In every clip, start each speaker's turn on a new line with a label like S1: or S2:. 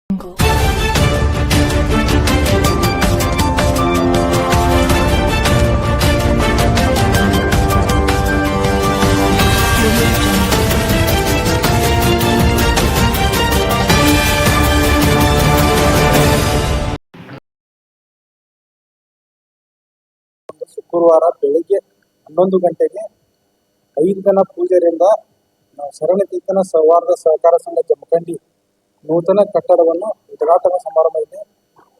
S1: ಶುಕ್ರವಾರ ಬೆಳಿಗ್ಗೆ 11 ಗಂಟೆಗೆ 5 ಜನ ಪೂಜಾರಿಯಿಂದ ಶರಣತೀರ್ಥನ ಸೌಹಾರ್ದ ಸಹಕಾರ ಸಂಘ ಜಮಖಂಡಿ ನೂತನ ಕಟ್ಟಡವನ್ನು ಉದ್ಘಾಟನಾ ಸಮಾರಂಭ ಇದೆ.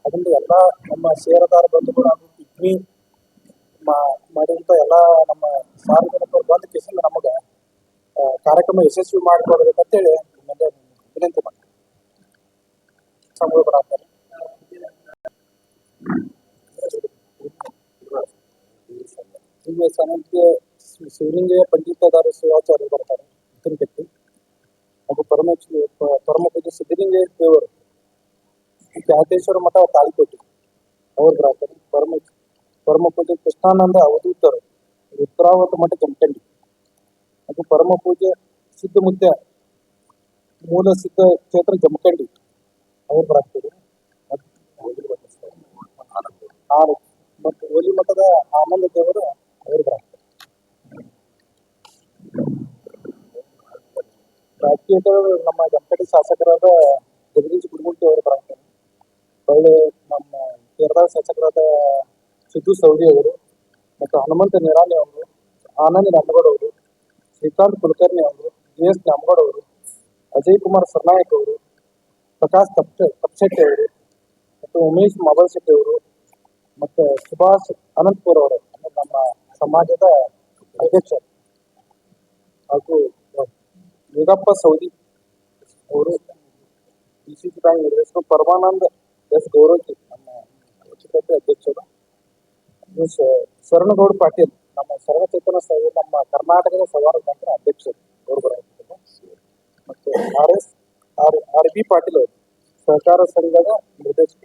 S1: ಅದರಿಂದ ಎಲ್ಲ ನಮ್ಮ ಷೇರುದಾರ ಬಂಧುಗಳು ಹಾಗೂ ಪಿಗ್ಮಿ ಮಾಡಿದಂಥ ಎಲ್ಲ ನಮ್ಮ ಸಾರ್ವಜನಿಕರು ಬಂದ ಕೇಸಿಂದ ನಮಗೆ ಕಾರ್ಯಕ್ರಮ ಯಶಸ್ವಿ ಮಾಡಿಕೊಡ್ಬೇಕಂತೇಳಿ ವಿನಂತಿ ಮಾಡ್ತಾರೆ. ಸಂಬಳ ಬರಾತಾರೆ ಈಗ ಸನಂತಿಗೆ ಶಿವಲಿಂಗಯ್ಯ ಪಂಡಿತದಾರ ಶಿವಾಚಾರ್ಯರು ಬರ್ತಾರೆ ಉತ್ತರಕಟ್ಟಿ ಹಾಗೂ ಪರಮಪೂಜ್ಯ ಸಿದ್ದಲಿಂಗಯ್ಯ ದೇವರು ಖ್ಯಾತೇಶ್ವರ ಮಠ ತಾಳಿಕೋಟೆ ಅವ್ರು ಬರ್ತಾರೆ. ಪರಮಪೂಜ್ಯ ಕೃಷ್ಣಾನಂದ ಅವಧೂತರು ಉತ್ತರಾವತಿ ಮಠ ಜಮಖಂಡಿ ಹಾಗೂ ಪರಮಪೂಜ್ಯ ಸಿದ್ಧಮುತ್ಯ ಮೂಲ ಸಿದ್ಧ ಕ್ಷೇತ್ರ ಜಮಖಂಡಿ ಅವ್ರು ಬರಾಕ್ತಾರೆ. ಮತ್ತು ಹೋಲಿ ಮಠದ ಆನಂದ ದೇವರು ಅವರು ಬರಾಕ್ತಾರೆ. ರಾಜಕೀಯದವರು ನಮ್ಮ ಜಮಖಂಡಿ ಶಾಸಕರಾದ ಜಗದೀಶ್ ಗುರುಮೂರ್ತಿ ಅವರು ಬರಾಕ್ತಾರೆ. ಒಳ್ಳೆ ನಮ್ಮ ಕೇರಳ ಶಾಸಕರಾದ ಸಿದ್ದು ಸೌದಿ ಅವರು ಮತ್ತು ಹನುಮಂತ ನಿರಾಣಿ ಅವರು, ಆನಂದ್ ನಮಗೌಡ ಅವರು, ಶ್ರೀಕಾಂತ್ ಕುಲಕರ್ಣಿ ಅವರು, JS ನಮಗೌಡ ಅವರು, ಅಜಯ್ ಕುಮಾರ್ ಸರ್ನಾಯಕ್ ಅವರು, ಪ್ರಕಾಶ್ ತಪ್ಶೆಟ್ಟಿ ಅವರು ಮತ್ತು ಉಮೇಶ್ ಮಾಬಲ್ಶೆಟ್ಟಿ ಅವರು ಮತ್ತು ಸುಭಾಷ್ ಅನಂತಪುರ ಅವರು ನಮ್ಮ ಸಮಾಜದ ಅಧ್ಯಕ್ಷರು ಹಾಗೂ ಯುಗಪ್ಪ ಸೌದಿ ಅವರು, DCC ಬ್ಯಾಂಕ್ ನಿರ್ದೇಶಕ ಪರಮಾನಂದ್ ಎಸ್ ಗೌರತಿ ನಮ್ಮ ಅಧ್ಯಕ್ಷರು, ಶರಣಗೌಡ ಪಾಟೀಲ್ ನಮ್ಮ ಶರಣಚೇತನ ನಮ್ಮ ಕರ್ನಾಟಕದ ಸವಾರ ಬ್ಯಾಂಕಿನ ಅಧ್ಯಕ್ಷರು ಅವರು ಬರಾಕ್ತಾರೆ. ಮತ್ತು RB ಪಾಟೀಲ್ ಅವರು ಸಹಕಾರ ಸಂಘದ ನಿರ್ದೇಶಕ.